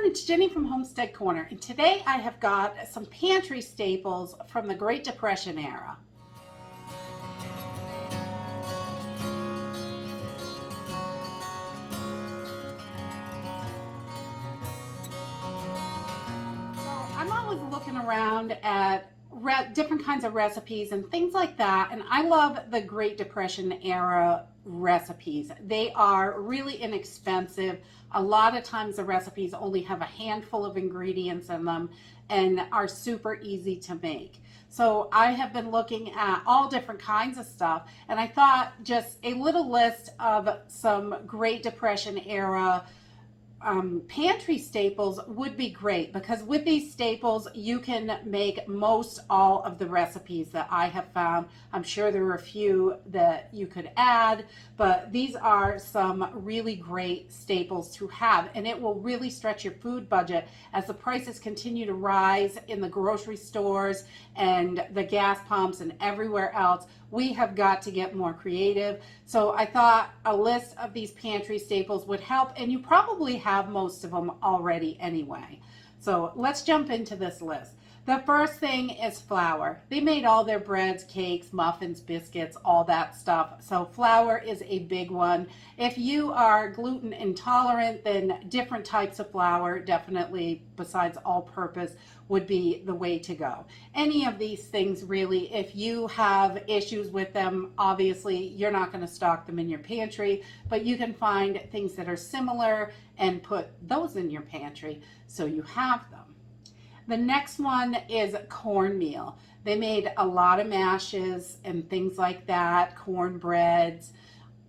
everyone, it's Jenny from Homestead Corner, and today I have got some pantry staples from the Great Depression era. So I'm always looking around at different kinds of recipes and things like that, and I love the Great Depression era recipes. They are really inexpensive. A lot of times the recipes only have a handful of ingredients in them and are super easy to make. So I have been looking at all different kinds of stuff, and I thought just a little list of some Great Depression era pantry staples would be great, because with these staples you can make most all of the recipes that I have found. I'm sure there are a few that you could add, but these are some really great staples to have, and it will really stretch your food budget as the prices continue to rise in the grocery stores and the gas pumps and everywhere else. We have got to get more creative. So I thought a list of these pantry staples would help, and you probably have most of them already anyway. So let's jump into this list. The first thing is flour. They made all their breads, cakes, muffins, biscuits, all that stuff. So flour is a big one. If you are gluten intolerant, then different types of flour, definitely besides all-purpose, would be the way to go. Any of these things really, if you have issues with them, obviously you're not going to stock them in your pantry, but you can find things that are similar and put those in your pantry so you have them. The next one is cornmeal. They made a lot of mashes and things like that, cornbreads,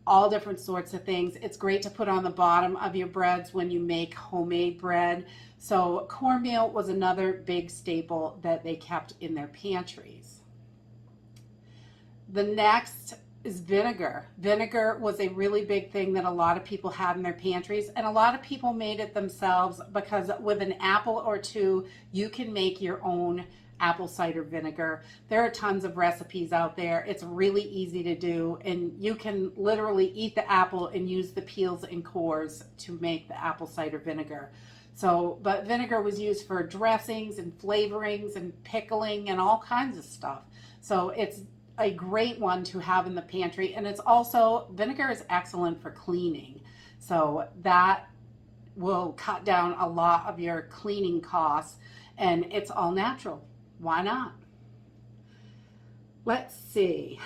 all different sorts of things. It's great to put on the bottom of your breads when you make homemade bread. So cornmeal was another big staple that they kept in their pantries. The next is vinegar. Vinegar was a really big thing that a lot of people had in their pantries, and a lot of people made it themselves, because with an apple or two you can make your own apple cider vinegar. There are tons of recipes out there. It's really easy to do, and you can literally eat the apple and use the peels and cores to make the apple cider vinegar. So, but vinegar was used for dressings and flavorings and pickling and all kinds of stuff. So it's a great one to have in the pantry, and it's also, vinegar is excellent for cleaning, so that will cut down a lot of your cleaning costs, and it's all natural. Why not? Let's see.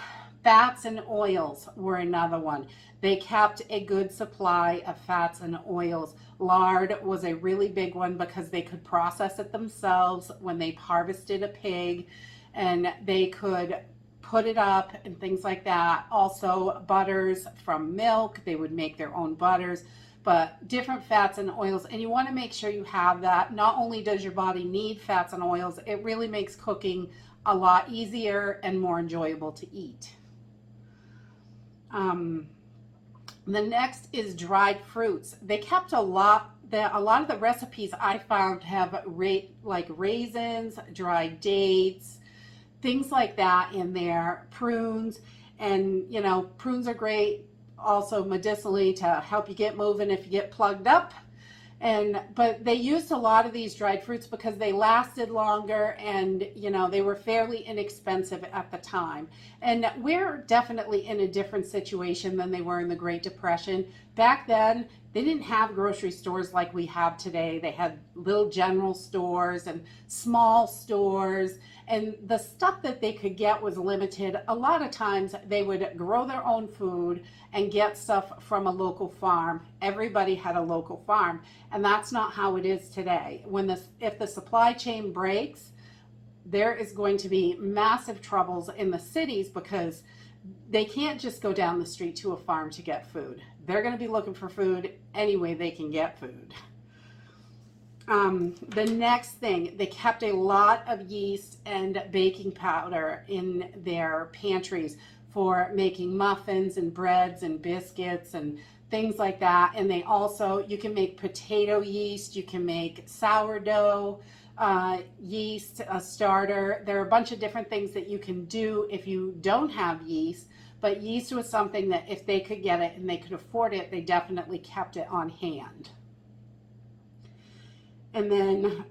Fats and oils were another one. They kept a good supply of fats and oils. Lard was a really big one because they could process it themselves when they harvested a pig, and they could put it up and things like that. Also butters from milk, they would make their own butters, but different fats and oils, and you want to make sure you have that. Not only does your body need fats and oils, it really makes cooking a lot easier and more enjoyable to eat. The next is dried fruits. They kept a lot of the recipes I found have like raisins, dried dates, things like that in there, prunes, and you know, prunes are great also medicinally to help you get moving if you get plugged up. But they used a lot of these dried fruits because they lasted longer, and you know, they were fairly inexpensive at the time. And we're definitely in a different situation than they were in the Great Depression. Back then, they didn't have grocery stores like we have today. They had little general stores and small stores, and the stuff that they could get was limited. A lot of times they would grow their own food and get stuff from a local farm. Everybody had a local farm, and that's not how it is today. If the supply chain breaks, there is going to be massive troubles in the cities, because they can't just go down the street to a farm to get food. They're going to be looking for food any way they can get food. The next thing, they kept a lot of yeast and baking powder in their pantries for making muffins and breads and biscuits and things like that. And they also, you can make potato yeast, you can make sourdough yeast, a starter. There are a bunch of different things that you can do if you don't have yeast, but yeast was something that if they could get it and they could afford it, they definitely kept it on hand. And then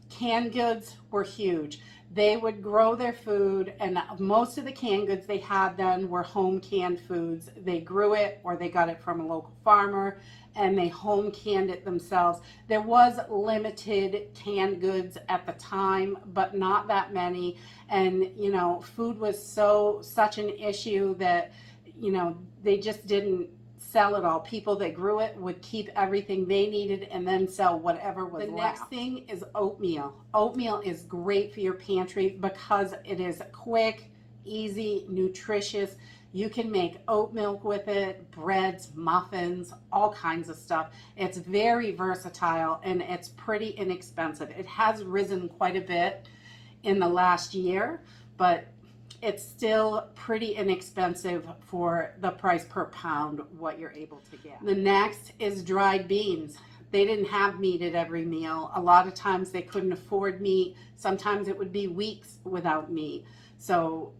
canned goods were huge. They would grow their food, and most of the canned goods they had then were home canned foods. They grew it or they got it from a local farmer and they home canned it themselves. There was limited canned goods at the time, but not that many. And, you know, food was such an issue that, you know, they just didn't sell it all. People that grew it would keep everything they needed and then sell whatever was left. The next thing is oatmeal. Oatmeal is great for your pantry because it is quick, easy, nutritious. You can make oat milk with it, breads, muffins, all kinds of stuff. It's very versatile and it's pretty inexpensive. It has risen quite a bit in the last year, but it's still pretty inexpensive for the price per pound what you're able to get. The next is dried beans. They didn't have meat at every meal. A lot of times they couldn't afford meat. Sometimes it would be weeks without meat. So,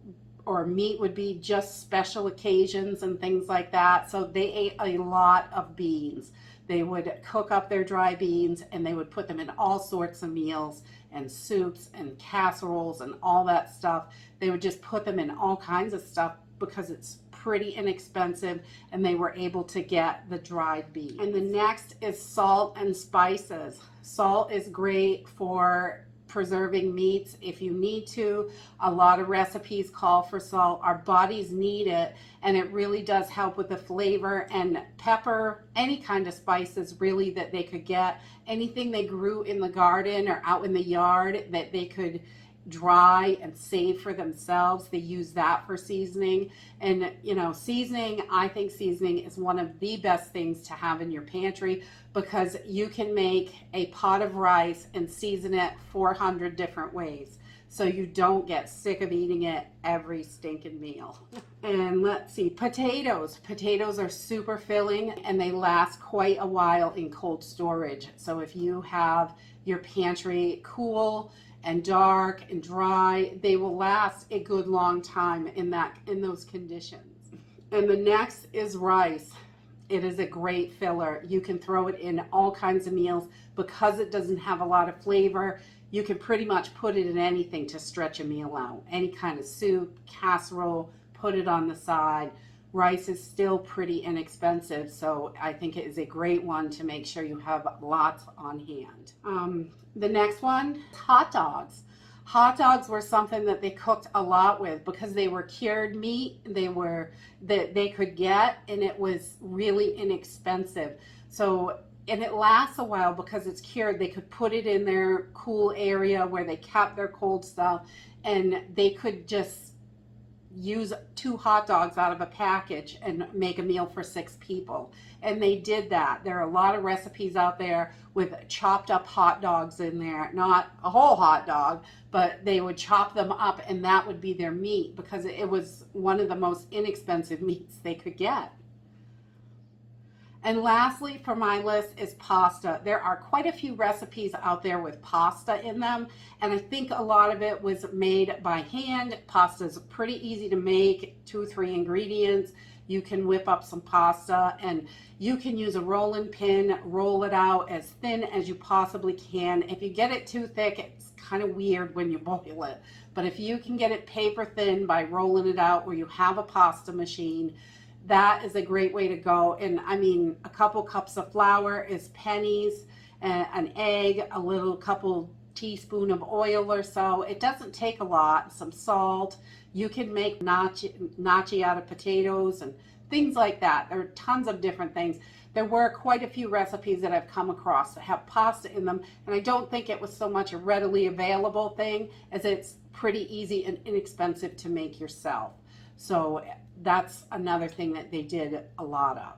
or meat would be just special occasions and things like that. So they ate a lot of beans. They would cook up their dry beans and they would put them in all sorts of meals and soups and casseroles and all that stuff. They would just put them in all kinds of stuff because it's pretty inexpensive and they were able to get the dried beans. And the next is salt and spices. Salt is great for preserving meats if you need to. A lot of recipes call for salt. Our bodies need it and it really does help with the flavor. And pepper, any kind of spices really that they could get, anything they grew in the garden or out in the yard that they could dry and save for themselves, they use that for seasoning. And you know, seasoning, I think seasoning is one of the best things to have in your pantry because you can make a pot of rice and season it 400 different ways, so you don't get sick of eating it every stinking meal. And let's see, potatoes. Potatoes are super filling and they last quite a while in cold storage. So if you have your pantry cool and dark and dry, they will last a good long time in those conditions. And the next is rice. It is a great filler. You can throw it in all kinds of meals because it doesn't have a lot of flavor. You can pretty much put it in anything to stretch a meal out. Any kind of soup, casserole, put it on the side. Rice is still pretty inexpensive, so I think it is a great one to make sure you have lots on hand. The next one, hot dogs. Hot dogs were something that they cooked a lot with because they were cured meat. That they could get, and it was really inexpensive. So, and it lasts a while because it's cured. They could put it in their cool area where they kept their cold stuff, and they could just use 2 hot dogs out of a package and make a meal for 6 people. And they did that. There are a lot of recipes out there with chopped up hot dogs in there, not a whole hot dog, but they would chop them up and that would be their meat because it was one of the most inexpensive meats they could get. And lastly for my list is pasta. There are quite a few recipes out there with pasta in them, and I think a lot of it was made by hand. Pasta is pretty easy to make, 2 or 3 ingredients. You can whip up some pasta and you can use a rolling pin, roll it out as thin as you possibly can. If you get it too thick, it's kind of weird when you boil it. But if you can get it paper thin by rolling it out, or you have a pasta machine, that is a great way to go. And I mean, a couple cups of flour is pennies, an egg, a little couple teaspoon of oil or so. It doesn't take a lot. Some salt. You can make gnocchi out of potatoes and things like that. There are tons of different things. There were quite a few recipes that I've come across that have pasta in them, and I don't think it was so much a readily available thing as it's pretty easy and inexpensive to make yourself. So that's another thing that they did a lot of.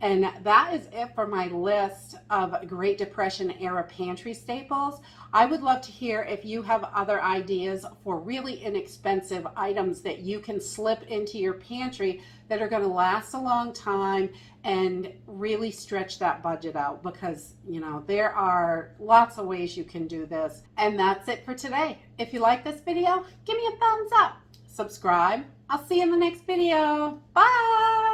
And that is it for my list of Great Depression era pantry staples. I would love to hear if you have other ideas for really inexpensive items that you can slip into your pantry that are going to last a long time and really stretch that budget out, because you know there are lots of ways you can do this. And that's it for today. If you like this video, give me a thumbs up, subscribe. I'll see you in the next video. Bye.